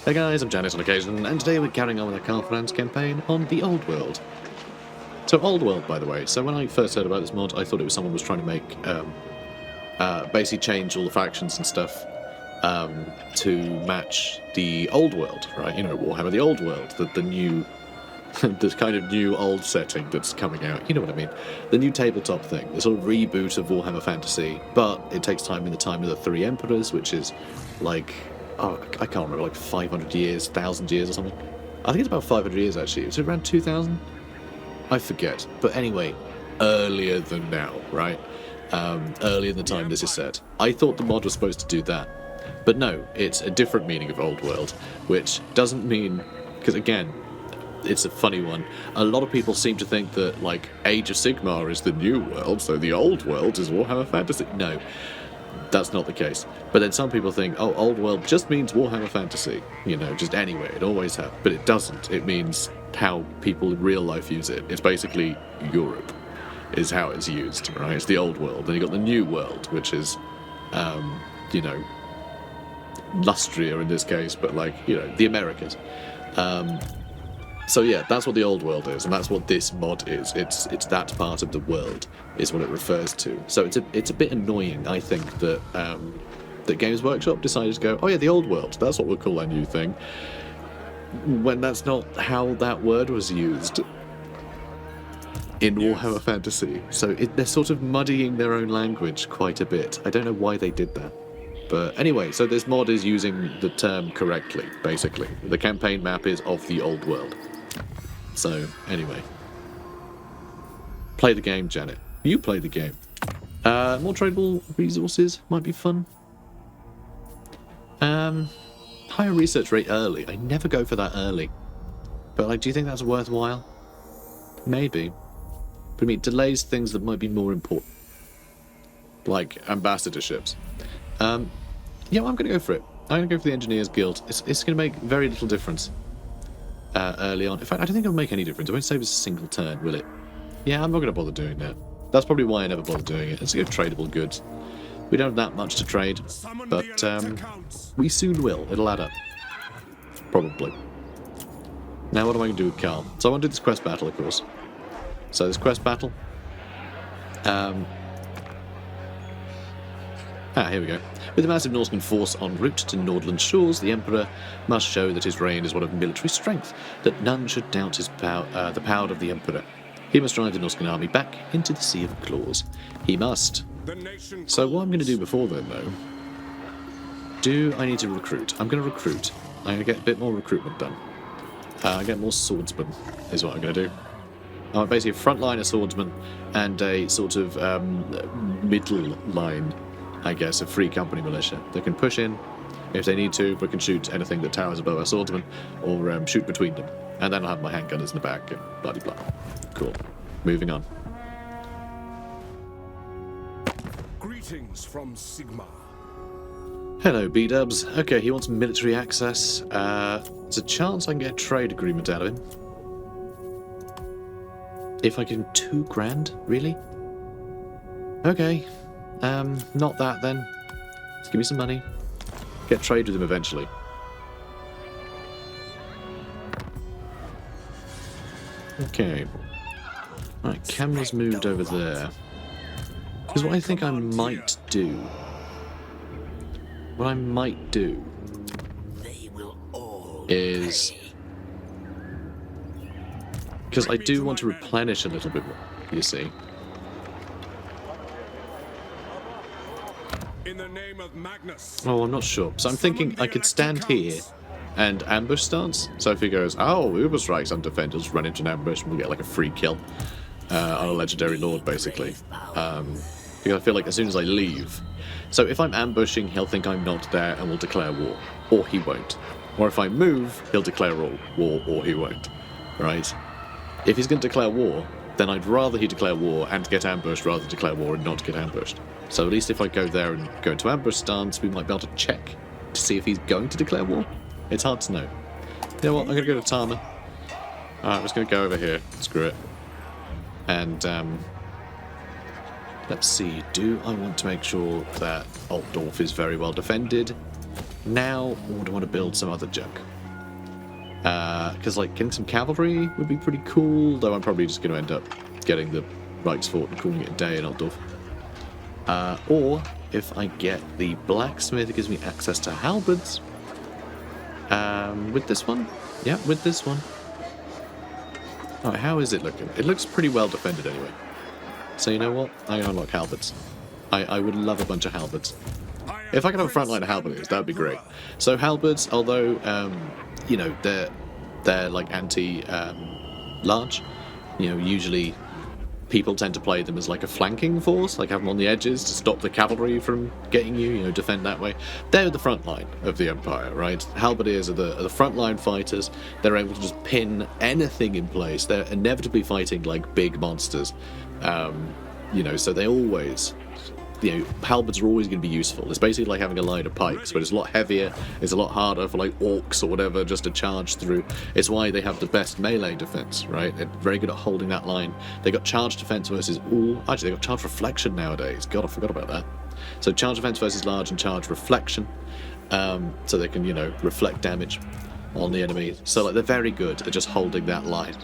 Hey guys, I'm Janice on occasion, and today we're carrying on with our Karl Franz campaign on the Old World. So Old World, by the way, so when I first heard about this mod, I thought it was someone was trying to make, basically change all the factions and stuff to match the Old World, right? You know, Warhammer the Old World, the new, the kind of new old setting that's coming out, you know what I mean? The new tabletop thing, the sort of reboot of Warhammer Fantasy, but it takes time in the time of the Three Emperors, which is like... oh, I can't remember, like 500 years, 1,000 years or something. I think it's about 500 years, actually. Is it around 2,000? I forget. But anyway, earlier than now, right? Earlier in the time this is set. I thought the mod was supposed to do that. But no, it's a different meaning of Old World, which doesn't mean... because, again, it's a funny one. A lot of people seem to think that, like, Age of Sigmar is the new world, so the Old World is Warhammer Fantasy. No. That's not the case. But then some people think, oh, Old World just means Warhammer Fantasy. You know, just anyway, it always has. But it doesn't. It means how people in real life use it. It's basically Europe is how it's used, right? It's the Old World. Then you've got the New World, which is, you know, Lustria in this case, but like, you know, the Americas. So yeah, that's what the Old World is, and that's what this mod is. It's that part of the world is what it refers to. So it's a bit annoying, I think, that that Games Workshop decided to go, oh yeah, the Old World, that's what we'll call our new thing, when that's not how that word was used in Warhammer Fantasy. So they're sort of muddying their own language quite a bit. I don't know why they did that. But anyway, so this mod is using the term correctly, basically. The campaign map is of the Old World. So, anyway. Play the game, Janet. You play the game. More tradable resources might be fun. Higher research rate early. I never go for that early. But, like, do you think that's worthwhile? Maybe. But I mean, it delays things that might be more important. Like ambassadorships. Yeah, well, I'm going to go for it. I'm going to go for the Engineers Guild. It's going to make very little difference early on. In fact, I don't think it'll make any difference. It won't save us a single turn, will it? Yeah, I'm not going to bother doing that. That's probably why I never bother doing it. Let's go tradable goods. We don't have that much to trade, but we soon will. It'll add up. Probably. Now, what am I going to do with Karl? So I want to do this quest battle, of course. So this quest battle... here we go. With a massive Norscan force en route to Nordland's shores, the Emperor must show that his reign is one of military strength, that none should doubt his the power of the Emperor. He must drive the Norscan army back into the Sea of Claws. He must. So what I'm going to do before then, though... do I need to recruit? I'm going to recruit. I'm going to get a bit more recruitment done. Get more swordsmen, is what I'm going to do. I'm basically a frontliner swordsman and a sort of middle line, I guess, a free company militia. They can push in if they need to, but can shoot anything that towers above our swordsmen, or shoot between them. And then I'll have my handgunners in the back, and blah blah blah. Cool. Moving on. Greetings from SIGMAR. Hello, B-dubs. Okay, he wants military access. There's a chance I can get a trade agreement out of him. If I give him 2 grand, really? Okay. Not that then. Just give me some money. Get trade with him eventually. Okay. Right, camera's moved over there. Because what I think I might do... what I might do... is... because I do want to replenish a little bit more, you see. In the name of Magnus. Oh, I'm not sure. So I'm thinking I could stand here and ambush stance. So if he goes, oh, Uber strikes undefended, just run into an ambush and we'll get like a free kill on a legendary lord, basically. Because I feel like as soon as I leave... so if I'm ambushing, he'll think I'm not there and will declare war. Or he won't. Or if I move, he'll declare war or he won't. Right? If he's going to declare war, then I'd rather he declare war and get ambushed rather than declare war and not get ambushed. So at least if I go there and go into ambush stance, we might be able to check to see if he's going to declare war. It's hard to know. You know what, I'm going to go to Tama. Alright, I'm just going to go over here. Screw it. And, let's see, do I want to make sure that Altdorf is very well defended? Now, or do I want to build some other junk? Because, like, getting some cavalry would be pretty cool, though I'm probably just going to end up getting the Reichsfort and calling it a day in Altdorf. Or, if I get the blacksmith, it gives me access to halberds. With this one? Yeah, with this one. Alright, how is it looking? It looks pretty well defended anyway. So you know what? I'm going to unlock halberds. I would love a bunch of halberds. If I could have a front line of halberdiers, that would be great. So halberds, although, you know, they're like anti-large, you know, usually people tend to play them as like a flanking force, like have them on the edges to stop the cavalry from getting you, you know, defend that way. They're the front line of the Empire, right? Halberdiers are the front line fighters. They're able to just pin anything in place. They're inevitably fighting like big monsters, you know, so they always... You know, halberds are always going to be useful. It's basically like having a line of pikes, but it's a lot heavier, it's a lot harder for like orcs or whatever just to charge through. It's why they have the best melee defense, right? They're very good at holding that line. They got charge defense versus all. Actually, they got charge reflection nowadays. God, I forgot about that. So charge defense versus large and charge reflection, so they can, you know, reflect damage on the enemy. So like they're very good at just holding that line.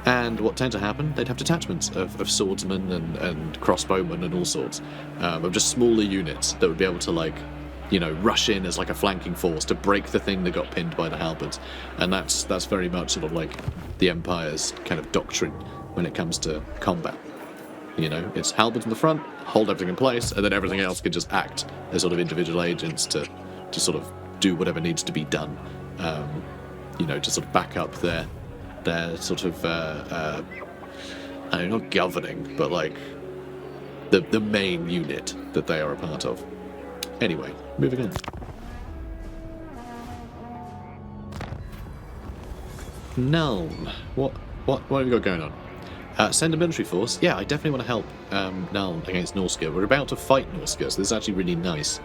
And what tend to happen, they'd have detachments of swordsmen and crossbowmen and all sorts, of just smaller units that would be able to, like, you know, rush in as like a flanking force to break the thing that got pinned by the halberds. And that's very much sort of like the Empire's kind of doctrine when it comes to combat. You know, it's halberds in the front, hold everything in place, and then everything else can just act as sort of individual agents to sort of do whatever needs to be done, you know, to sort of back up their sort of, I don't know, not governing, but like the main unit that they are a part of. Anyway, moving on. Nuln. What have we got going on? Send a military force. Yeah, I definitely want to help Nuln against Norsca. We're about to fight Norsca, so this is actually really nice.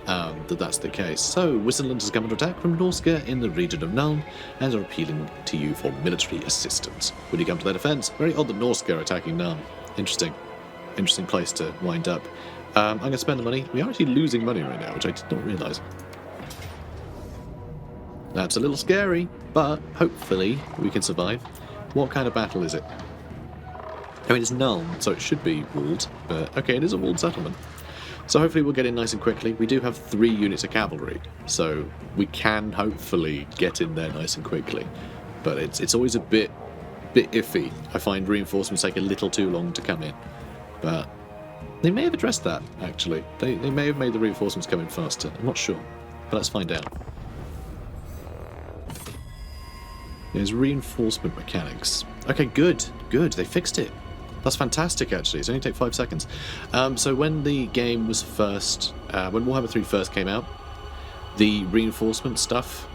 That's the case. So, Wissenland has come under attack from Norsca in the region of Nuln and are appealing to you for military assistance. Will you come to their defence? Very odd that Norsca are attacking Nuln. Interesting place to wind up. I'm going to spend the money. We are actually losing money right now, which I did not realise. That's a little scary, but hopefully we can survive. What kind of battle is it? I mean, it's Nuln, so it should be walled, but okay, it is a walled settlement. So hopefully we'll get in nice and quickly. We do have 3 units of cavalry, so we can hopefully get in there nice and quickly. But it's always a bit iffy. I find reinforcements take a little too long to come in. But they may have addressed that, actually. They may have made the reinforcements come in faster. I'm not sure, but let's find out. There's reinforcement mechanics. Okay, good. They fixed it. That's fantastic, actually. It's only take 5 seconds. So when the game was first... when Warhammer 3 first came out, the reinforcement stuff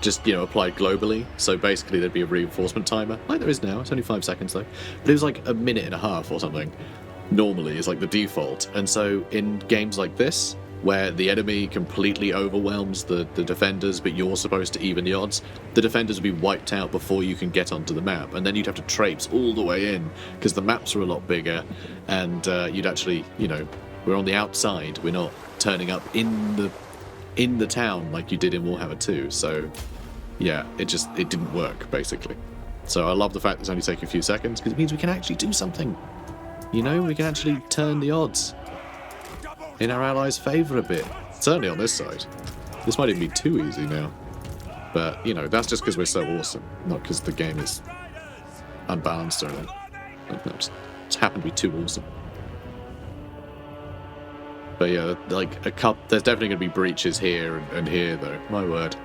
just, you know, applied globally. So basically there'd be a reinforcement timer, like there is now. It's only 5 seconds, though. But it was like a minute and a half or something. Normally is like the default. And so in games like this, where the enemy completely overwhelms the defenders, but you're supposed to even the odds, the defenders will be wiped out before you can get onto the map, and then you'd have to traipse all the way in, because the maps are a lot bigger, and you'd actually, you know, we're on the outside, we're not turning up in the town like you did in Warhammer 2, so yeah, it didn't work, basically. So I love the fact that it's only taking a few seconds, because it means we can actually do something. You know, we can actually turn the odds in our allies' favour a bit. Certainly on this side. This might even be too easy now. But, you know, that's just because we're so awesome, not because the game is unbalanced or anything. It's happened to be too awesome. But yeah, like, there's definitely going to be breaches here and here, though. My word.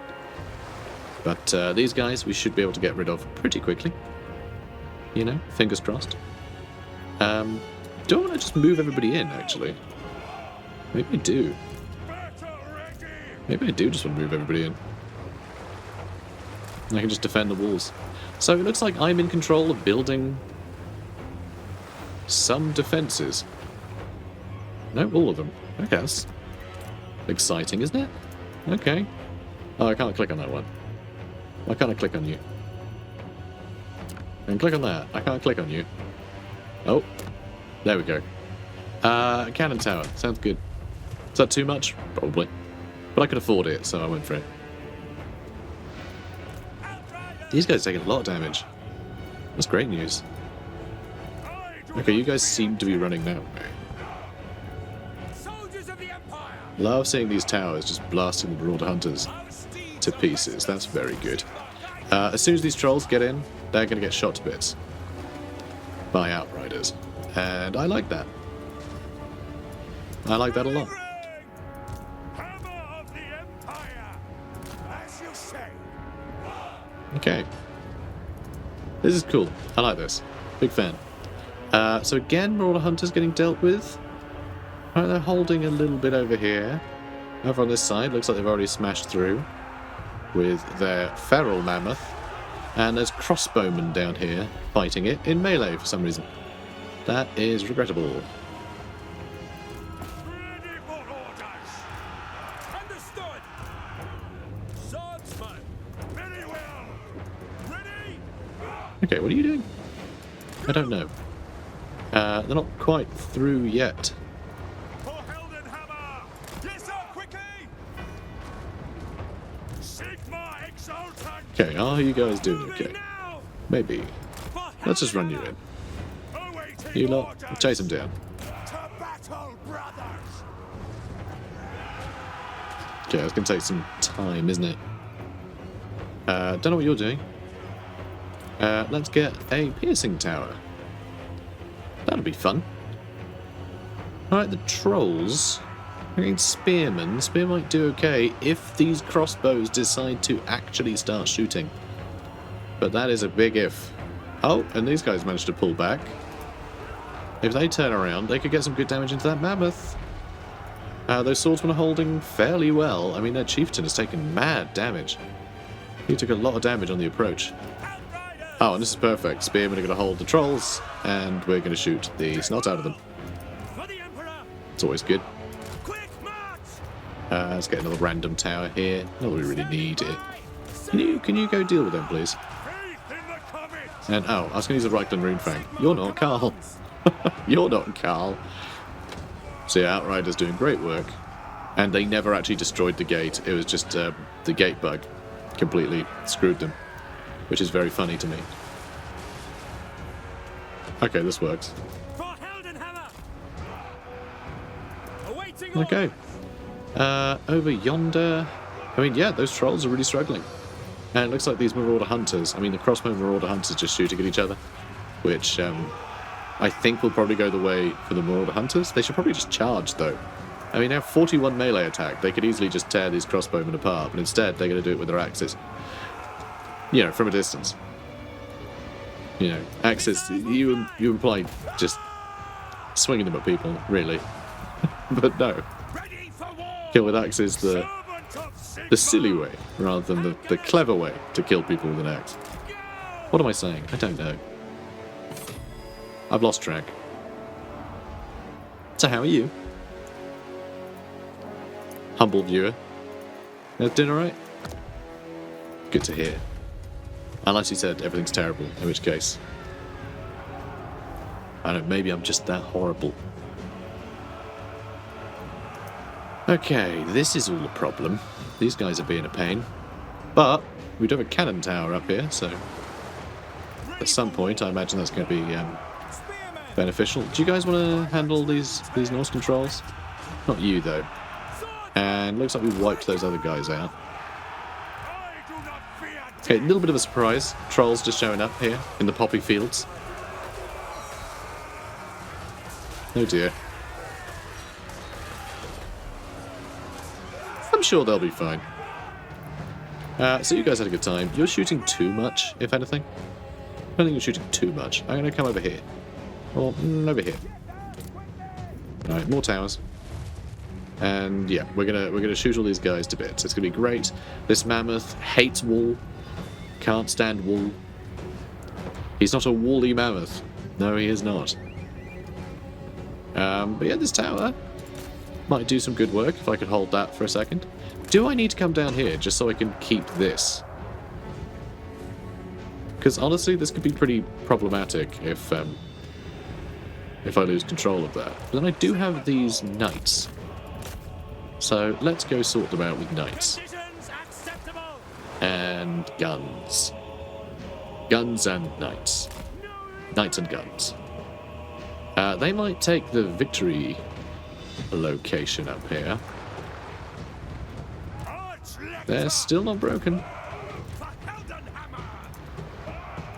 But these guys we should be able to get rid of pretty quickly. You know, fingers crossed. Do I want to just move everybody in, actually? Maybe I do. Maybe I do just want to move everybody in. And I can just defend the walls. So it looks like I'm in control of building some defences. No, all of them. Okay, that's exciting, isn't it? Okay. Oh, I can't click on that one. Why can't I click on you? I can click on that. I can't click on you. Oh, there we go. Cannon tower. Sounds good. Is that too much? Probably. But I could afford it, so I went for it. These guys are taking a lot of damage. That's great news. Okay, you guys seem to be running that way. Love seeing these towers just blasting the Marauder Hunters to pieces. That's very good. As soon as these trolls get in, they're going to get shot to bits by Outriders. And I like that. I like that a lot. Okay. This is cool. I like this. Big fan. So again, Marauder Hunters getting dealt with. Right, they're holding a little bit over here. Over on this side, looks like they've already smashed through with their feral mammoth. And there's crossbowmen down here fighting it in melee for some reason. That is regrettable. Okay, what are you doing? I don't know. They're not quite through yet. Okay, are you guys doing okay? Maybe. Let's just run you in. You lot, chase them down. Okay, it's going to take some time, isn't it? Don't know what you're doing. Let's get a piercing tower. That'll be fun. Alright, the trolls. Against spearmen. Spear might do okay if these crossbows decide to actually start shooting. But that is a big if. Oh, and these guys managed to pull back. If they turn around, they could get some good damage into that mammoth. Those swordsmen are holding fairly well. I mean, their chieftain has taken mad damage. He took a lot of damage on the approach. Oh, and this is perfect. Spearmen are going to hold the trolls, and we're going to shoot the snot out of them. It's always good. Let's get another random tower here. Not that we really need it. Can you go deal with them, please? And oh, I was going to use a Reichland Runefang. You're not Karl. You're not Karl. So yeah, Outriders doing great work. And they never actually destroyed the gate. It was just the gate bug completely screwed them. Which is very funny to me. Okay, this works. Okay. Over yonder... I mean, yeah, those trolls are really struggling. And it looks like these Marauder Hunters... I mean, the crossbow Marauder Hunters just shooting at each other. Which, I think will probably go the way for the Marauder Hunters. They should probably just charge, though. I mean, they have 41 melee attack. They could easily just tear these crossbowmen apart. But instead, they're going to do it with their axes. You know, from a distance. You know, axes, you imply just swinging them at people, really. But no. Kill with axes the silly way, rather than the clever way to kill people with an axe. What am I saying? I don't know. I've lost track. So how are you? Humble viewer. Dinner right? Good to hear. Unless you said everything's terrible, in which case... I don't know, maybe I'm just that horrible. Okay, this is all a problem. These guys are being a pain. But, we do have a cannon tower up here, so... At some point, I imagine that's going to be beneficial. Do you guys want to handle these Norse controls? Not you, though. And looks like we wiped those other guys out. Okay, a little bit of a surprise. Trolls just showing up here in the poppy fields. Oh dear. I'm sure they'll be fine. So you guys had a good time. You're shooting too much, if anything. I don't think you're shooting too much. I'm going to come over here. Or over here. Alright, more towers. And yeah, we're gonna shoot all these guys to bits. It's gonna be great. This mammoth hates wool. Can't stand wool. He's not a woolly mammoth. No, he is not. But yeah, this tower might do some good work if I could hold that for a second. Do I need to come down here just so I can keep this? Because honestly, this could be pretty problematic if I lose control of that. But then I do have these knights. So let's go sort them out with knights. Conditions acceptable. And guns. Guns and knights. Knights and guns. They might take the victory location up here. They're still not broken.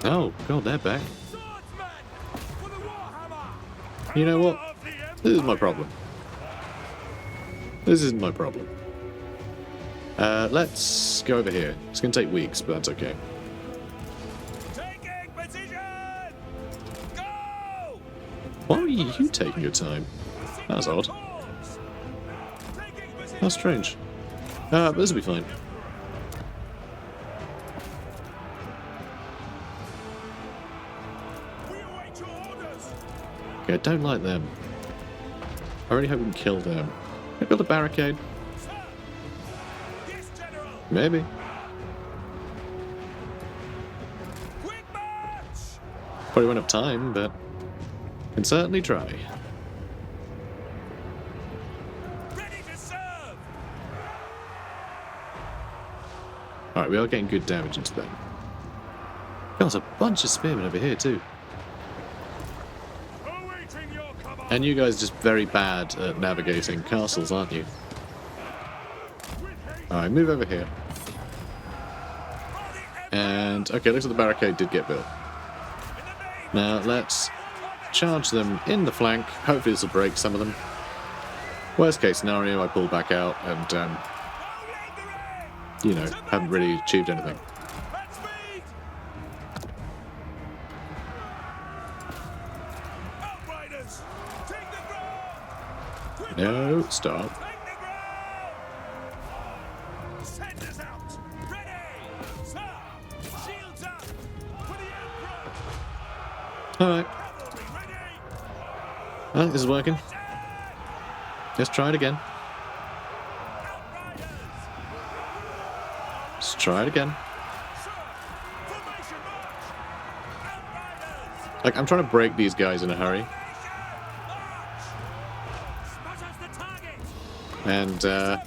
Oh, God, they're back. You know what? This is my problem. This isn't my problem. Let's go over here. It's going to take weeks, but that's okay. Taking position. Go. Why are you taking your time? That's odd. How strange. But this will be fine. We await your orders. Okay, I don't like them. I really hope we can kill them. Can I build a barricade? Sir. Yes, General. Maybe. Quick march. Probably won't have time, but can certainly try. Ready to serve. Alright, we are getting good damage into them. God, there's a bunch of spearmen over here too. Awaiting your command. And you guys are just very bad at navigating castles, aren't you? Alright, move over here. And, okay, looks like the barricade did get built. Now, let's charge them in the flank. Hopefully this will break some of them. Worst case scenario, I pull back out and, you know, haven't really achieved anything. At speed. Outriders. Take the ground. Quick No, march. stop. Take the ground. Send us out. Ready. Sir. Shields up. For the Emperor. Alright, Cavalry ready. I think this is working. Let's try it again. Outriders. Let's try it again. Sir. Formation march. Outriders. Like, I'm trying to break these guys in a hurry. March. Spot us the target. And,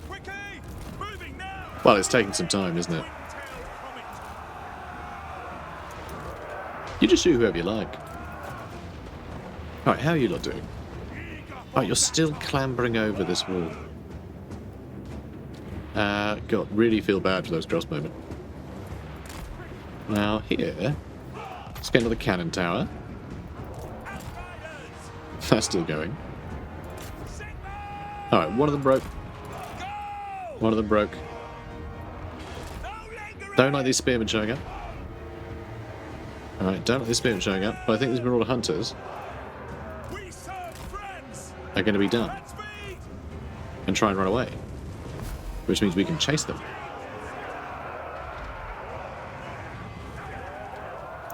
Quickly. Moving now. well, it's taking some time, isn't it? Tail comet. You just shoot whoever you like. Alright, how are you lot doing? Alright, you're still clambering over this wall. God, really feel bad for those crossbowmen. Now, here, let's get another cannon tower. That's still going. Alright, one of them broke. One of them broke. Don't like these spearmen showing up. Alright, don't like these spearmen showing up, but I think these marauder hunters We serve friends. are going to be done At speed. and try and run away. Which means we can chase them.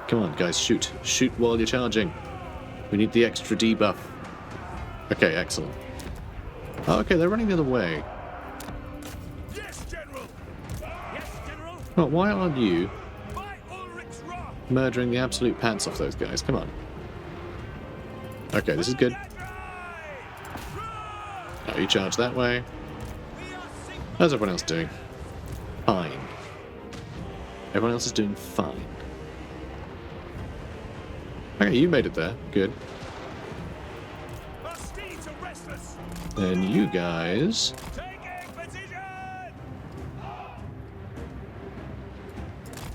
Come on, guys, shoot. Shoot while you're charging. We need the extra debuff. Okay, excellent. Oh, okay, they're running the other way. Yes, General. Yes, General. Well, why aren't you By Ulrich's wrath. murdering the absolute pants off those guys? Come on. Okay, this is good. Now you charge that way. How's everyone else doing? Fine. Everyone else is doing fine. Okay, you made it there. Good. Our steeds are restless. Then you guys... Taking position.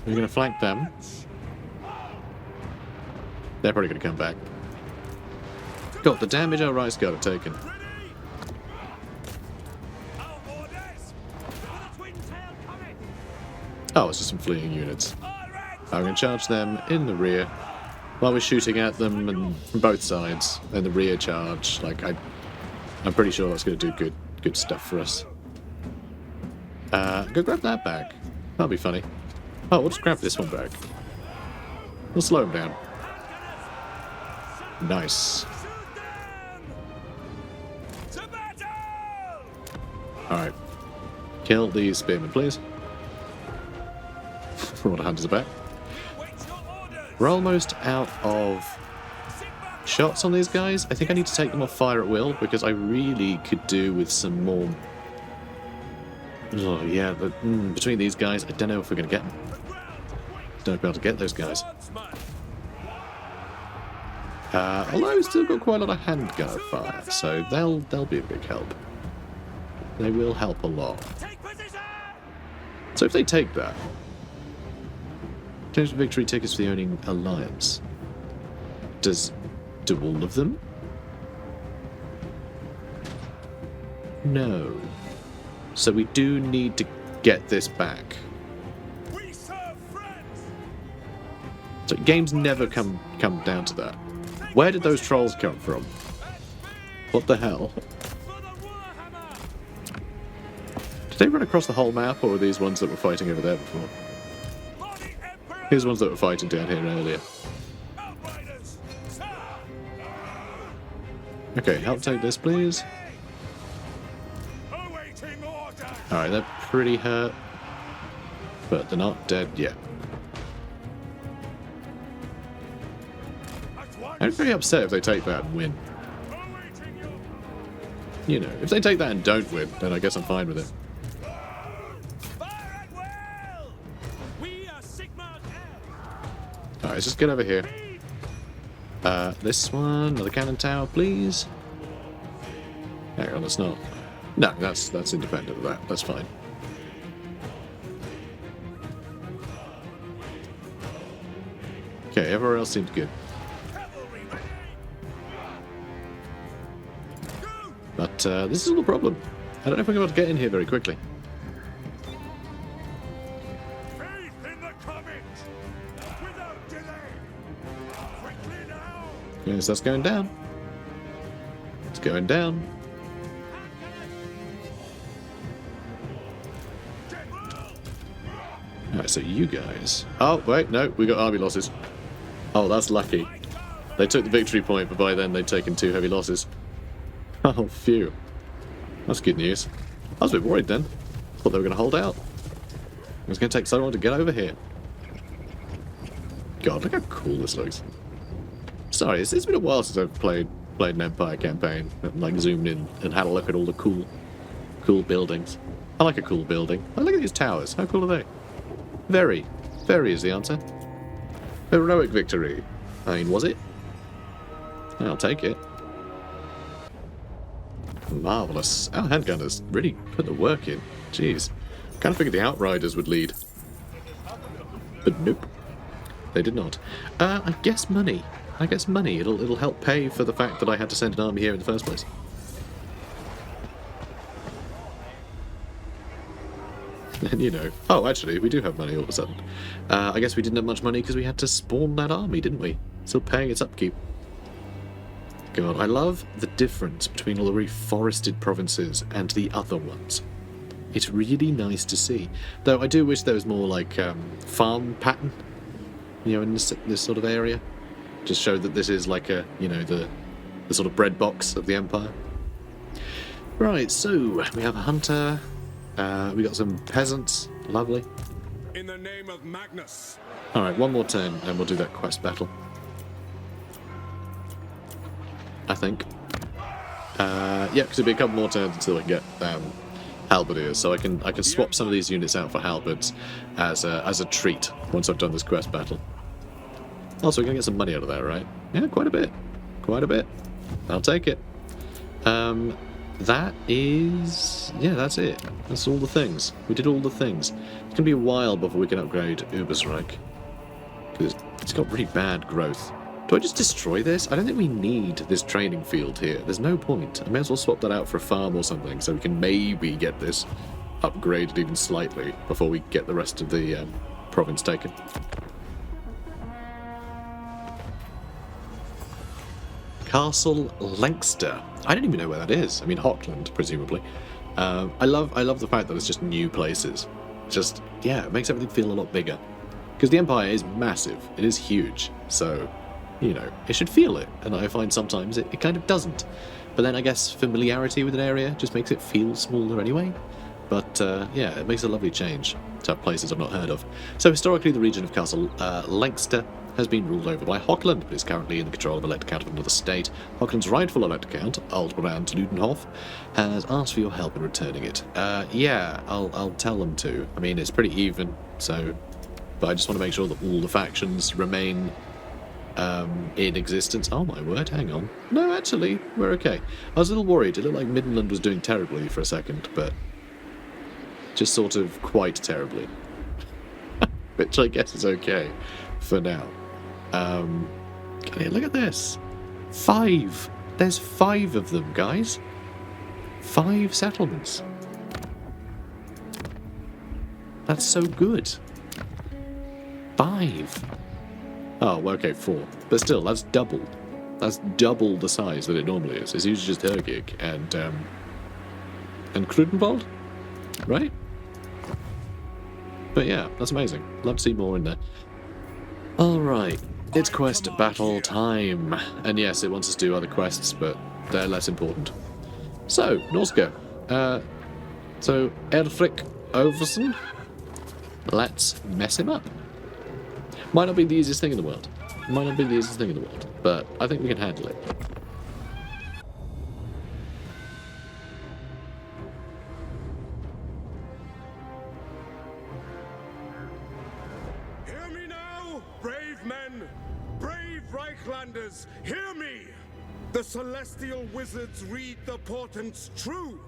We're going to flank them. They're probably going to come back. God, the damage our rice guard have taken. Ready. Our orders. For the twin-tailed comet. Oh, it's just some fleeing units. All right. I'm going to charge them in the rear while we're shooting at them and from both sides. And the rear charge, like I'm pretty sure that's going to do good stuff for us. Go grab that back. That'll be funny. Oh, we'll just grab this one back. We'll slow him down. Nice. Shoot them. To battle. Alright. Kill these spearmen, please. Marauder hunters are back. Wait your orders. We're almost out of SIGMAR. shots on these guys. I think I need to take them off fire at will because I really could do with some more Oh, yeah, but between these guys, I don't know if we're going to get them. Don't know if we'll be able to get those guys. Although we've still got quite a lot of handgun fire, so they'll be a big help. They will help a lot. So if they take that, change the victory tickets for the owning alliance. Do all of them? No. So we do need to get this back. We serve friends. So games never come down to that. Where did those trolls come from? What the hell? For the Warhammer. Did they run across the whole map, or were these ones that were fighting over there before? For the Emperor. Here's ones that were fighting down here earlier. Outriders. Sir. Okay, help take this, please. Awaiting order. Alright, they're pretty hurt, but they're not dead yet. At once. I'm very upset if they take that and win. Awaiting your You know, if they take that and don't win, then I guess I'm fine with it. fire at will. We are SIGMAR. Alright, let's just get over here. This one, another cannon tower, please. Hang on, that's not. No, that's independent of that. That's fine. Okay, everywhere else seems good. Cavalry ready. Go. But this is all the problem. I don't know if we're going to get in here very quickly. Faith in the comet. Without delay. Quickly now. Yes, that's going down. It's going down. Alright, so you guys... Oh, wait, no, we got army losses. Oh, that's lucky. They took the victory point, but by then they'd taken 2 heavy losses. Oh, phew. That's good news. I was a bit worried then. Thought they were going to hold out. It was going to take so long to get over here. God, look how cool this looks. Sorry, it's been a while since I've played an Empire campaign. And, like, zoomed in and had a look at all the cool buildings. I like a cool building. Oh, look at these towers. How cool are they? Very. Very is the answer. Heroic victory. I mean, was it? I'll take it. Marvellous. Our handgunners really put the work in. Jeez. Kind of figured the Outriders would lead. But nope. They did not. I guess money. I guess money. It'll help pay for the fact that I had to send an army here in the first place. And you know, oh, actually, we do have money all of a sudden. I guess we didn't have much money because we had to spawn that army, didn't we? Still paying its upkeep. God, I love the difference between all the reforested provinces and the other ones. It's really nice to see. Though I do wish there was more, like, farm pattern, you know, in this sort of area. Just show that this is like a, you know, the sort of bread box of the Empire. Right, so, we have a hunter. We got some peasants. Lovely. In the name of Magnus. Alright, one more turn and we'll do that quest battle. I think. Yeah, because it'll be a couple more turns until I can get halberdiers, so I can swap some of these units out for halberds as a treat once I've done this quest battle. Also, we're going to get some money out of that, right? Yeah, quite a bit. Quite a bit. I'll take it. That is... yeah, that's it. That's all the things. We did all the things. It's going to be a while before we can upgrade Ubersreich. Because it's got really bad growth. Do I just destroy this? I don't think we need this training field here. There's no point. I may as well swap that out for a farm or something so we can maybe get this upgraded even slightly before we get the rest of the province taken. Castle Leinster. I don't even know where that is. I mean, Hockland, presumably. I love the fact that it's just new places. Just, yeah, it makes everything feel a lot bigger. Because the Empire is massive. It is huge. So, you know, it should feel it. And I find sometimes it kind of doesn't. But then I guess familiarity with an area just makes it feel smaller anyway. But yeah, it makes a lovely change to have places I've not heard of. So historically, the region of Castle Leinster has been ruled over by Hochland, but is currently in the control of Elector Count of another state. Hochland's rightful Elector Count, Aldbrand Ludenhof, has asked for your help in returning it. Yeah, I'll tell them to. I mean, it's pretty even, so... But I just want to make sure that all the factions remain in existence. Oh my word, hang on. No, actually, we're okay. I was a little worried. It looked like Midland was doing terribly for a second, but... just sort of quite terribly. Which I guess is okay for now. Look at this. 5. There's 5 of them, guys. 5 settlements. That's so good. 5. Oh, well, okay, 4. But still, that's double. That's double the size that it normally is. It's usually just Hergig and Krudenwald, right? But yeah, that's amazing. Love to see more in there. Alright, it's quest battle time. And yes, it wants us to do other quests, but they're less important. So, Norska. So, Erfric Overson. Let's mess him up. Might not be the easiest thing in the world. Might not be the easiest thing in the world, but I think we can handle it. Hear me now, brave men, brave Reichlanders, hear me! The celestial wizards read the portents true.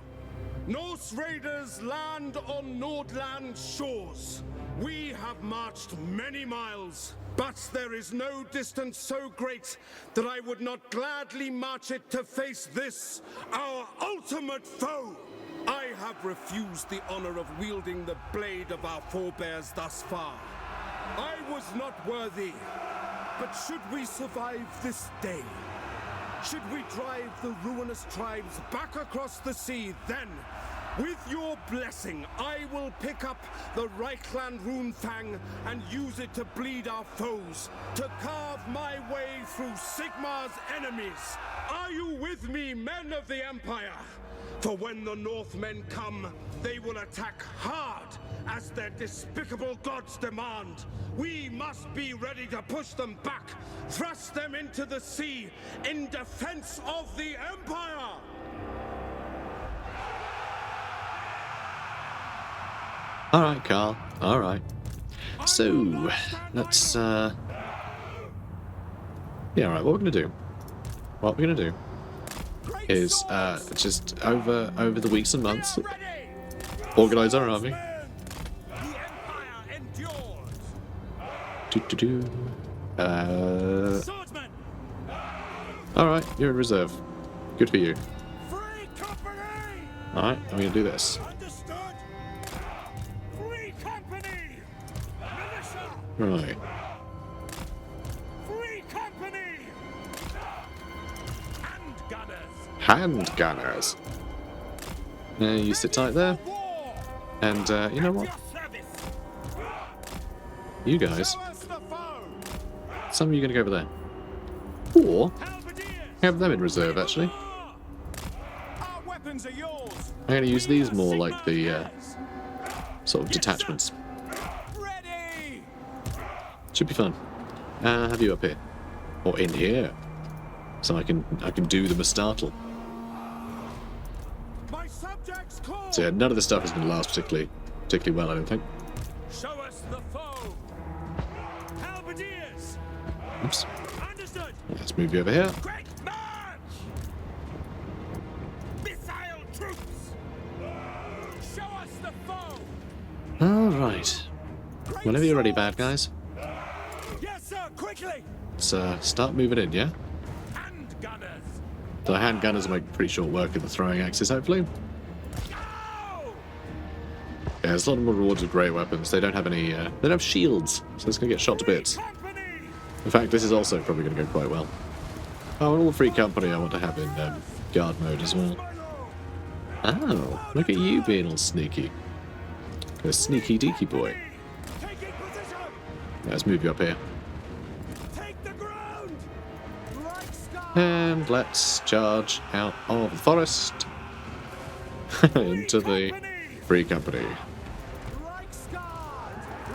Norse raiders land on Nordland's shores. We have marched many miles, but there is no distance so great that I would not gladly march it to face this, our ultimate foe. I have refused the honor of wielding the blade of our forebears thus far. I was not worthy, but should we survive this day, should we drive the ruinous tribes back across the sea, then, with your blessing, I will pick up the Reichland Runefang and use it to bleed our foes, to carve my way through Sigmar's enemies. Are you with me, men of the Empire? For when the Northmen come, they will attack hard, as their despicable gods demand. We must be ready to push them back, thrust them into the sea, in defense of the Empire! Alright, Karl. Alright. So, let's, yeah, alright, what we're gonna do... What we're gonna do is, just over the weeks and months, organise our army. Alright, you're in reserve. Good for you. Alright, I'm gonna do this. Right. Free company! Hand gunners. You sit tight there. And, you know what? You guys. Some of you are going to go over there. Or, have them in reserve, actually. I'm going to use these more like the, sort of detachments. Should be fun. Have you up here. Or in here. So I can do the Mustartle. So yeah, none of this stuff is going to last particularly well, I don't think. Show us the foe. Halberdiers. Oops. Understood. Let's move you over here. Great march. Missile troops. Show us the foe. All right. Whenever you're ready, bad guys. Yes, sir. Quickly. Let's start moving in, yeah. Hand gunners. The hand gunners make pretty short work of the throwing axes, hopefully. Yeah, there's a lot of more rewards with grey weapons. They don't have any, they don't have shields, so it's going to get shot to bits. In fact, this is also probably going to go quite well. Oh, and all the free company I want to have in guard mode as well. Oh, look at you being all sneaky. A sneaky deaky boy. Yeah, let's move you up here. And let's charge out of the forest into the Free company.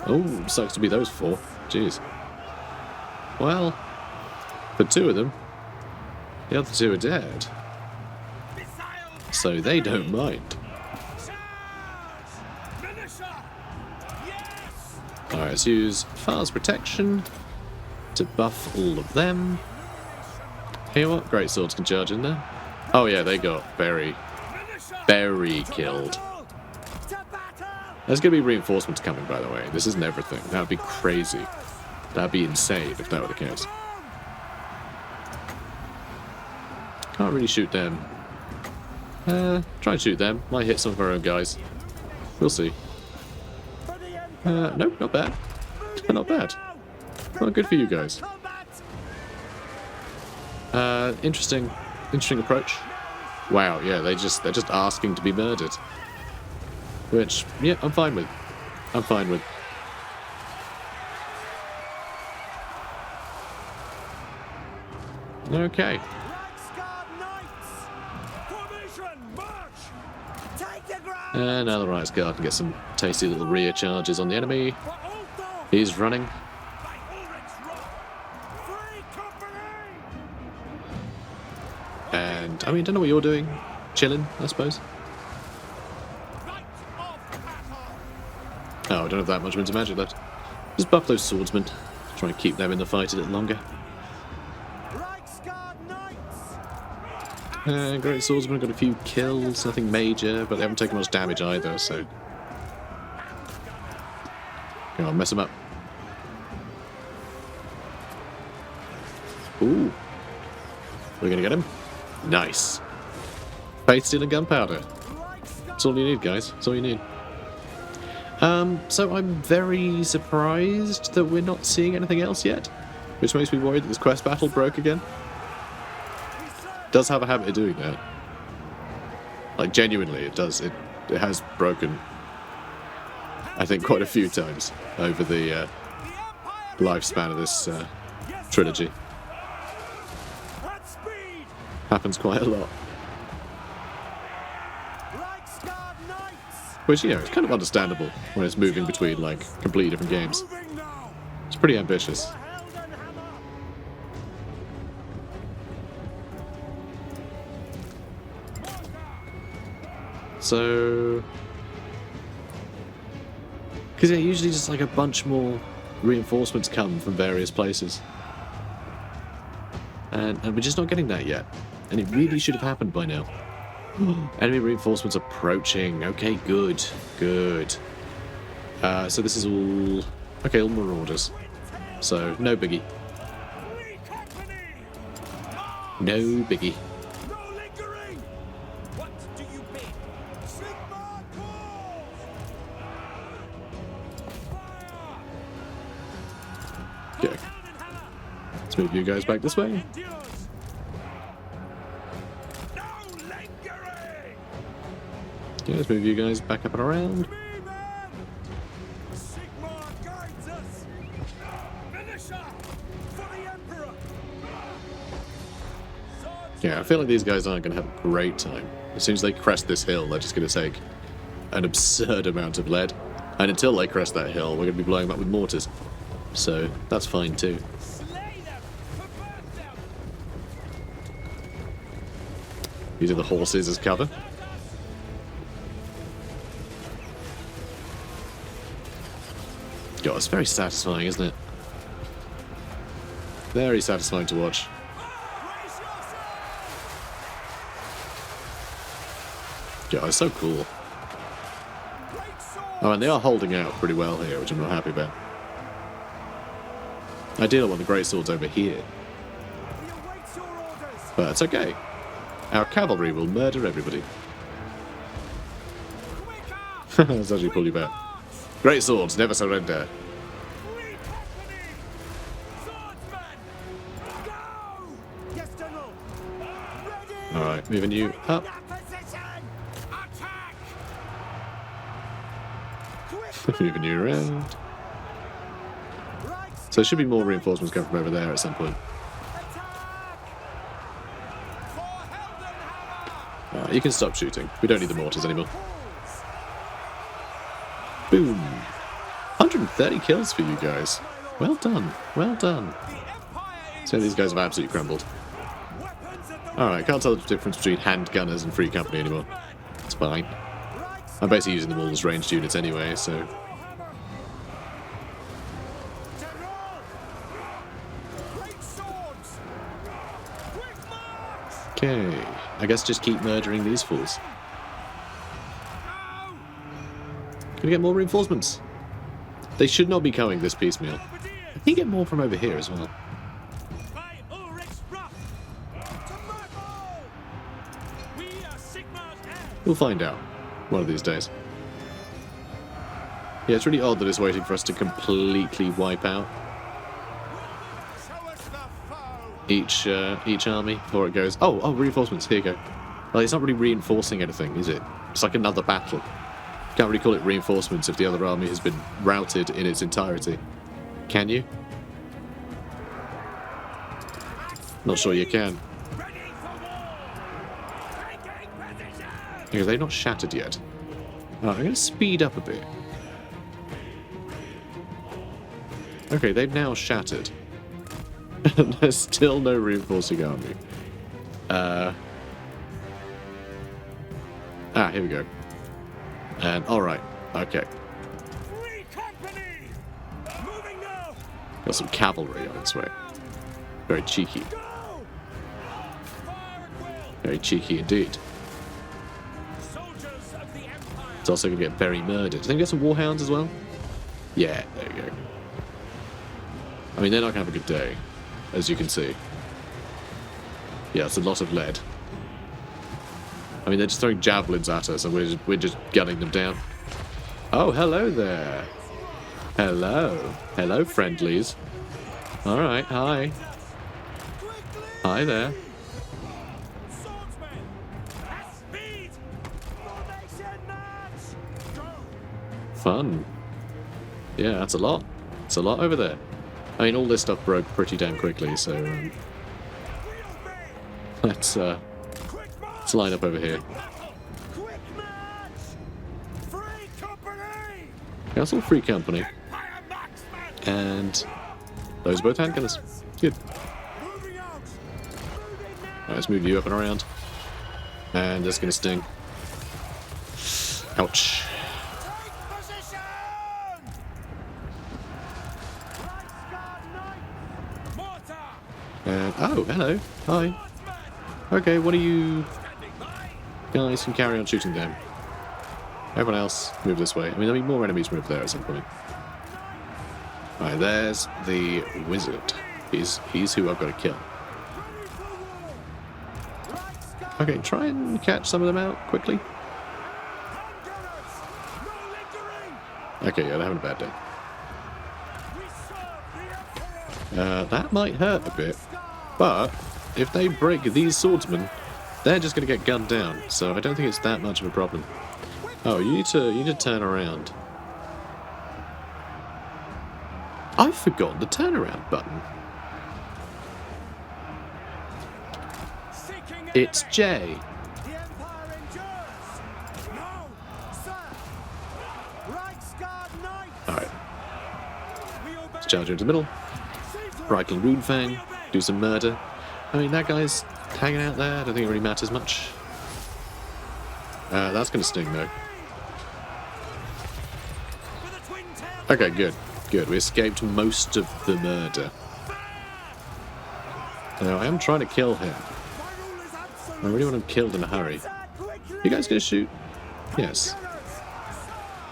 Oh, sucks to be those 4. Jeez. Well, for 2 of them, the other 2 are dead. So they don't mind. Alright, let's use Fire's Protection to buff all of them. You know what? Great swords can charge in there. Oh yeah, they got very killed. There's going to be reinforcements coming, by the way. This isn't everything. That would be crazy. That would be insane if that were the case. Can't really shoot them. Try and shoot them. Might hit some of our own guys. We'll see. Nope, not bad. Not bad. Well, good for you guys. Interesting approach. Wow, yeah, they're just asking to be murdered. Which, yeah, I'm fine with. I'm fine with. Okay. And now the Riot's Guard can get some tasty little rear charges on the enemy. He's running. And, I mean, don't know what you're doing. Chilling, I suppose. Oh, I don't have that much winter magic left. Just buff those swordsmen. Try and keep them in the fight a little longer. Great swordsmen got a few kills, nothing major, but they haven't taken much damage either, so... Come on, mess them up. Ooh. We're gonna get him. Nice. Faith, steel, and gunpowder. That's all you need, guys. That's all you need. So I'm very surprised that we're not seeing anything else yet, which makes me worried that this quest battle broke again. It does have a habit of doing that. Like, genuinely, it does. It has broken, I think, quite a few times over the lifespan of this trilogy. Happens quite a lot. Which, you know, it's kind of understandable when it's moving between, like, completely different games. It's pretty ambitious. So... Because, yeah, usually just, like, a bunch more reinforcements come from various places. And we're just not getting that yet. And it really should have happened by now. Enemy reinforcements approaching. Okay, good. Good. So this is all... Okay, all marauders. So, no biggie. No biggie. Okay. Let's move you guys back this way. Okay, let's move you guys back up and around. Yeah, I feel like these guys aren't going to have a great time. As soon as they crest this hill, they're just going to take an absurd amount of lead. And until they crest that hill, we're going to be blowing them up with mortars. So, that's fine too. Using the horses as cover. God, it's very satisfying, isn't it? Very satisfying to watch. God, it's so cool. Oh, and they are holding out pretty well here, which I'm not happy about. I do not want the great swords over here. But it's okay. Our cavalry will murder everybody. Let's actually pull you back. Great swords, never surrender. Alright, moving you up. Moving you around. So there should be more reinforcements coming from over there at some point. You can stop shooting. We don't need the mortars anymore. Boom. 130 kills for you guys. Well done. Well done. So these guys have absolutely crumbled. Alright, can't tell the difference between handgunners and Free Company anymore. It's fine. I'm basically using them all as ranged units anyway, so... Okay, I guess just keep murdering these fools. Can we get more reinforcements? They should not be coming this piecemeal. I can get more from over here as well. We'll find out one of these days. Yeah, it's really odd that it's waiting for us to completely wipe out each army before it goes. Oh, reinforcements. Here you go. Well, it's not really reinforcing anything, is it? It's like another battle. Can't really call it reinforcements if the other army has been routed in its entirety. Can you? Not sure you can. Are they not shattered yet? Oh, I'm going to speed up a bit. Okay, they've now shattered. And there's still no reinforcing army. Here we go. And, alright, okay. Got some cavalry on its way. Very cheeky. Very cheeky indeed. It's also going to get very murdered. I think we get some warhounds as well. Yeah, there you go. I mean, they're not going to have a good day, as you can see. Yeah, it's a lot of lead. I mean, they're just throwing javelins at us, and we're just gunning them down. Oh, hello there. Hello. Hello, friendlies. Alright, hi. Hi there. Fun. Yeah, that's a lot. It's a lot over there. I mean, all this stuff broke pretty damn quickly, so... let's line up over here. That's all Free Company. And those are both handgunners. Good. Right, let's move you up and around. And that's gonna sting. Ouch. Oh, hello. Hi. Okay, what are you... guys can carry on shooting them. Everyone else, move this way. I mean, there'll be more enemies move there at some point. Alright, there's the wizard. He's who I've got to kill. Okay, try and catch some of them out quickly. Okay, yeah, they're having a bad day. That might hurt a bit. But if they break these swordsmen, they're just going to get gunned down. So I don't think it's that much of a problem. Oh, you need to turn around. I've forgotten the turnaround button. It's J. Alright. Let's charge into the middle. Reichel Runefang. Do some murder. I mean, that guy's hanging out there. I don't think it really matters much. That's going to sting, though. Okay, good. Good. We escaped most of the murder. Now, I am trying to kill him. I really want him killed in a hurry. You guys going to shoot? Yes.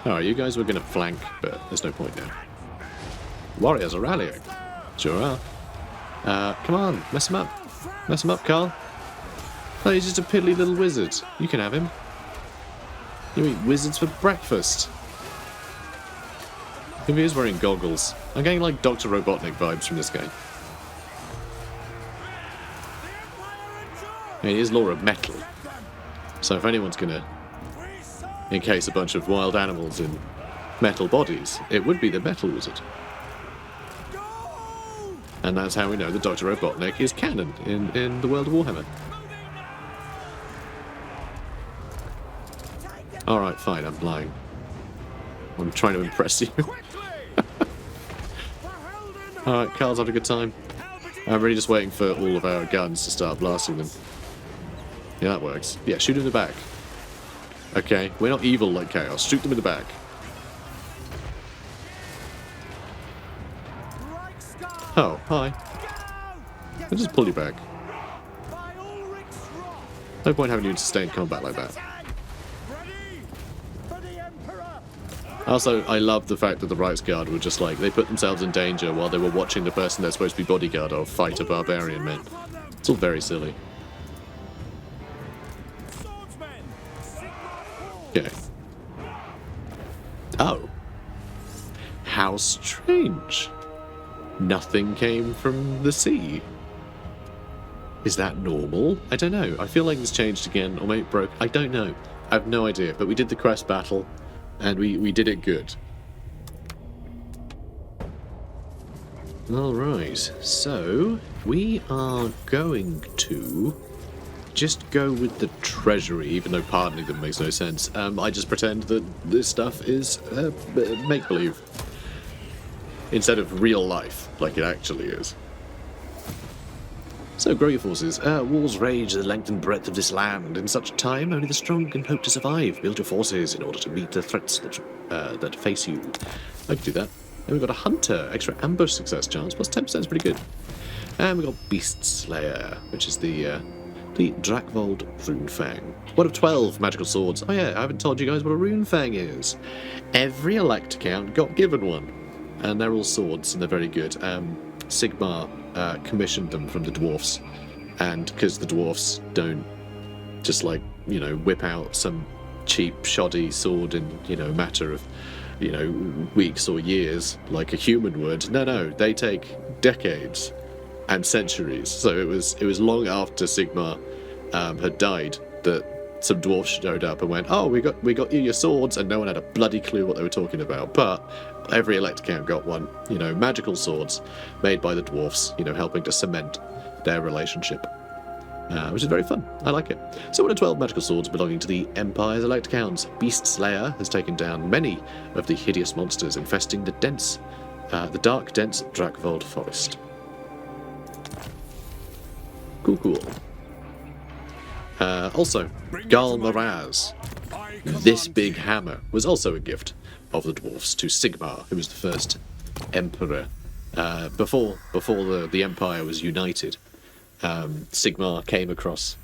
Alright, you guys were going to flank, but there's no point now. Warriors are rallying. Sure are. Come on, mess him up. Mess him up, Karl. Oh, he's just a piddly little wizard. You can have him. You eat wizards for breakfast. If he is wearing goggles. I'm getting like Dr. Robotnik vibes from this guy. I mean, he is Law of Metal. So if anyone's gonna encase a bunch of wild animals in metal bodies, it would be the Metal Wizard. And that's how we know that Dr. Robotnik is canon in the world of Warhammer. Alright, fine, I'm lying. I'm trying to impress you. Alright, Karl's having a good time. I'm really just waiting for all of our guns to start blasting them. Yeah, that works. Yeah, shoot him in the back. Okay, we're not evil like Chaos. Shoot them in the back. Oh, hi. I'll just pull you back. No point having you in sustained combat like that. Also, I love the fact that the Rights Guard were just like, they put themselves in danger while they were watching the person they're supposed to be bodyguard of fight a barbarian man. It's all very silly. Okay. Oh. How strange. Nothing came from the sea. Is that normal? I don't know. I feel like it's changed again, or maybe it broke. I don't know. I have no idea. But we did the crest battle, and we did it good. Alright, so we are going to just go with the treasury, even though pardoning them makes no sense. I just pretend that this stuff is make-believe. Instead of real life, like it actually is. So, grow your forces. Wars rage the length and breadth of this land. In such time, only the strong can hope to survive. Build your forces in order to meet the threats that face you. I can do that. And we've got a hunter. Extra ambush success chance. Plus 10% is pretty good. And we've got Beast Slayer, which is the Drakvold Runefang. One of 12 magical swords. Oh yeah, I haven't told you guys what a Runefang is. Every elect account got given one. And they're all swords, and they're very good. SIGMAR commissioned them from the dwarfs, and because the dwarfs don't just like, you know, whip out some cheap shoddy sword in, you know, a matter of, you know, weeks or years like a human would. No, they take decades and centuries. So it was long after SIGMAR had died that some dwarfs showed up and went, oh, we got you your swords, and no one had a bloody clue what they were talking about. But every elect account got one, you know, magical swords made by the dwarfs, you know, helping to cement their relationship, which is very fun. I like it. So one of 12 magical swords belonging to the Empire's elect accounts. Beast Slayer has taken down many of the hideous monsters infesting the dark, dense Drakvold forest. Cool. Also, Gal Moraz. This big hammer was also a gift of the dwarfs to SIGMAR, who was the first emperor. Before the Empire was united, SIGMAR came across...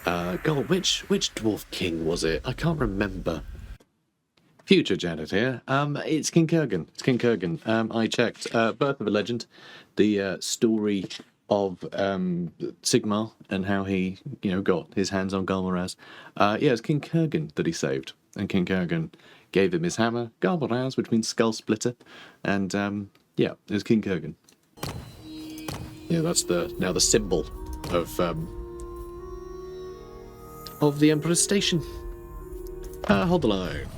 God, which dwarf king was it? I can't remember. Future Janet here. It's King Kurgan. I checked. Birth of a Legend, the story of SIGMAR and how he, you know, got his hands on Galmaraz. Yeah, it's King Kurgan that he saved, and King Kurgan gave him his hammer, Galmaraz, which means skull splitter, and yeah, it was King Kurgan. Yeah, that's now the symbol of the Emperor's Station. Hold the line.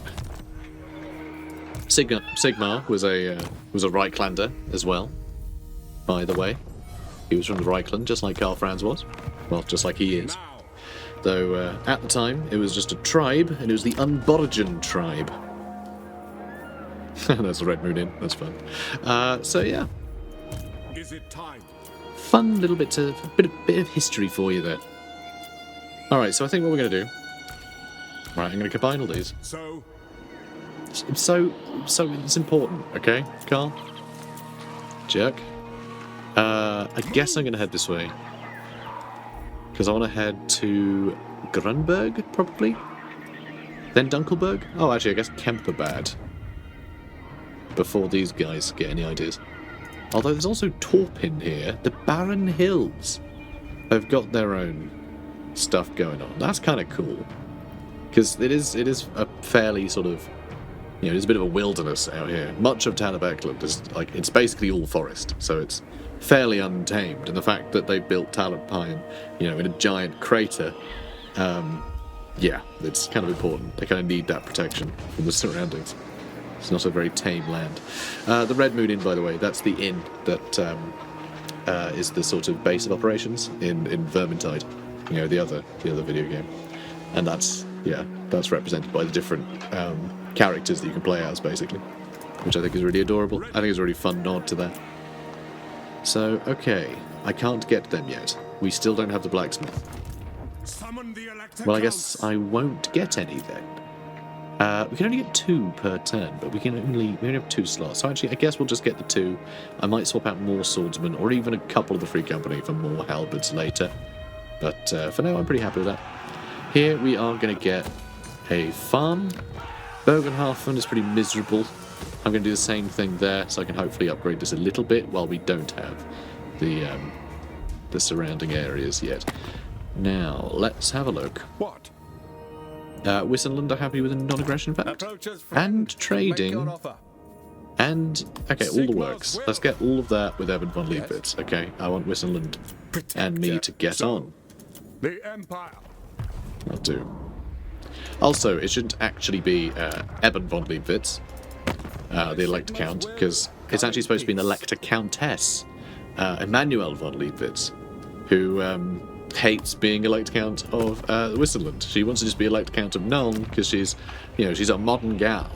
SIGMAR was a Reiklander as well, by the way. He was from the Reichland, just like Karl Franz was. Well, just like he is. Though, at the time, it was just a tribe, and it was the Unborigen tribe. That's the Red Moon in. That's fun. So, yeah. Is it time? Fun little bit of history for you there. Alright, so I think what we're going to do... Right, I'm going to combine all these. So it's important, okay, Karl? Jerk. I guess I'm going to head this way. Because I want to head to Grunberg, probably? Then Dunkelberg? Oh, actually, I guess Kemperbad. Before these guys get any ideas. Although there's also Torpin here. The Barren Hills. They've got their own stuff going on. That's kind of cool. Because it is a fairly sort of... You know, there's a bit of a wilderness out here. Much of Talabheim is like, it's basically all forest. So it's fairly untamed, and the fact that they built Talabheim, you know, in a giant crater, yeah, it's kind of important. They kind of need that protection from the surroundings. It's not a very tame land. The Red Moon Inn, by the way, that's the inn that is the sort of base of operations in Vermintide, you know, the other video game, and that's, yeah, that's represented by the different characters that you can play as, basically, which I think is really adorable. I think it's a really fun nod to that. So, okay, I can't get them yet. We still don't have the blacksmith. Summon the Elector Well, I guess Counts. I won't get any then. We can only get 2 per turn, but we only have 2 slots. So actually, I guess we'll just get the 2. I might swap out more swordsmen, or even a couple of the Free Company for more halberds later. But for now, I'm pretty happy with that. Here we are going to get a farm. Bogenhafen is pretty miserable. I'm going to do the same thing there, so I can hopefully upgrade this a little bit while we don't have the surrounding areas yet. Now, let's have a look. What? Wissenland are happy with a non-aggression pact. Approaches And friend. trading. Make your offer. And, okay, all the Sigmar's works. will. Let's get all of that with Evan von Yes. Leibitz. Okay, I want Wissenland and me to get So, on. The Empire. I'll do. Also, it shouldn't actually be Eben von Leibitz, the Elector Count, because it's actually supposed to be an Elector Countess, Emmanuel von Leibitz, who hates being Elector Count of Wissenland. She wants to just be Elector Count of Nuln because she's a modern gal,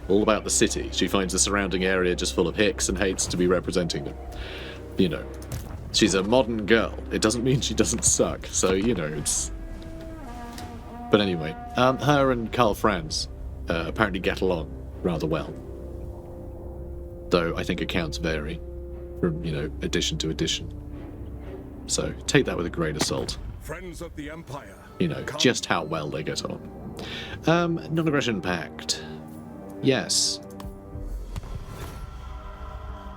all about the city. She finds the surrounding area just full of hicks and hates to be representing them. You know, she's a modern girl. It doesn't mean she doesn't suck. So it's. But anyway, her and Karl Franz apparently get along rather well. Though I think accounts vary from, edition to edition. So take that with a grain of salt. Friends of the Empire. Come. Just how well they get on. Non-aggression pact. Yes.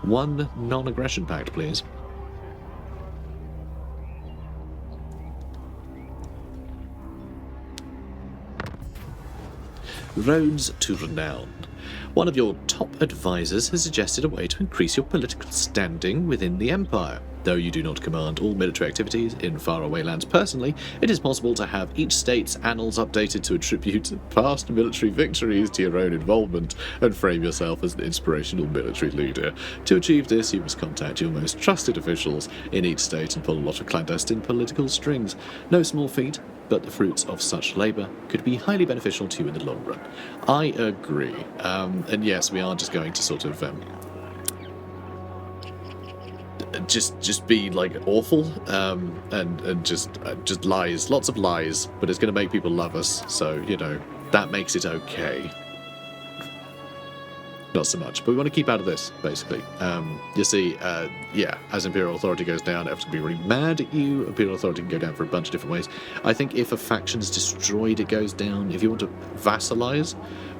1 non-aggression pact, please. Roads to Renown. One of your top advisors has suggested a way to increase your political standing within the Empire. Though you do not command all military activities in faraway lands personally, it is possible to have each state's annals updated to attribute past military victories to your own involvement and frame yourself as an inspirational military leader. To achieve this, you must contact your most trusted officials in each state and pull a lot of clandestine political strings. No small feat, but the fruits of such labour could be highly beneficial to you in the long run. I agree. And yes, we are just going to sort of just be like awful and just lies, lots of lies, but it's going to make people love us. So that makes it okay. Not so much, but we want to keep out of this, basically. You see, as Imperial Authority goes down, everyone's going to be really mad at you. Imperial Authority can go down for a bunch of different ways. I think if a faction is destroyed, it goes down. If you want to vassalize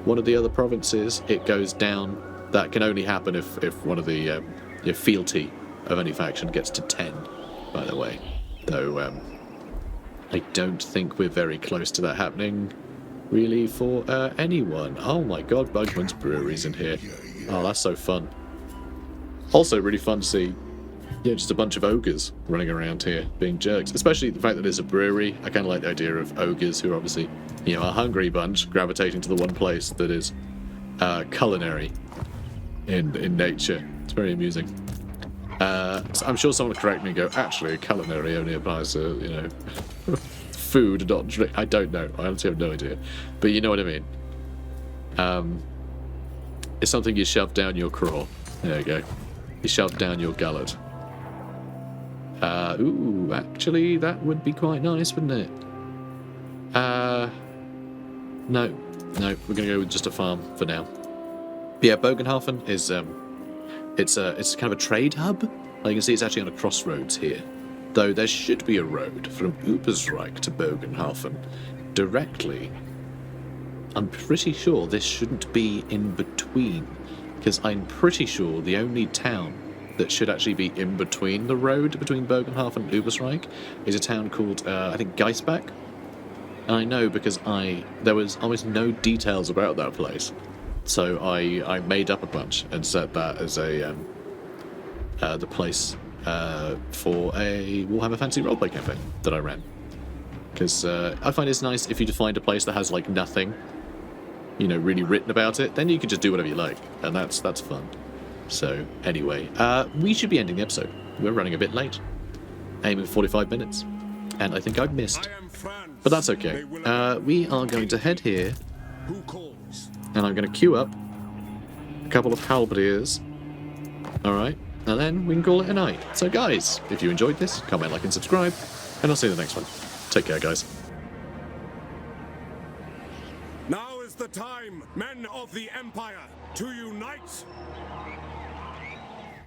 one of the other provinces, it goes down. That can only happen if one of the fealty of any faction gets to 10, by the way. Though, I don't think we're very close to that happening. Really, for anyone. Oh my god, Bugman's Brewery's in here. Oh, that's so fun. Also, really fun to see, just a bunch of ogres running around here, being jerks. Especially the fact that it's a brewery. I kind of like the idea of ogres who are obviously, a hungry bunch, gravitating to the one place that is culinary in nature. It's very amusing. So I'm sure someone will correct me and go, actually, culinary only applies to, food, not drink. I don't know. I honestly have no idea. But you know what I mean. It's something you shove down your craw. There you go. You shove down your gullet. Ooh, actually, that would be quite nice, wouldn't it? No, we're going to go with just a farm for now. But yeah, Bogenhafen is, it's kind of a trade hub. Like you can see, it's actually on a crossroads here. Though there should be a road from Ubersreich to Bogenhafen directly. I'm pretty sure this shouldn't be in between, because I'm pretty sure the only town that should actually be in between the road between Bogenhafen and Ubersreich is a town called, I think, Geisbach. And I know because there was almost no details about that place. So I made up a bunch and set that as the place for a Warhammer Fantasy roleplay campaign that I ran. Because I find it's nice if you find a place that has like nothing, really written about it, then you can just do whatever you like, and that's fun. So anyway, we should be ending the episode. We're running a bit late, aiming for 45 minutes. and I think I've missed. I am Franz. But that's okay. They will We are going to head here, Who calls? and I'm going to queue up a couple of halberdiers. Alright, and then we can call it a night. So guys, if you enjoyed this, comment, like, and subscribe, and I'll see you in the next one. Take care, guys. Now is the time, men of the Empire, to unite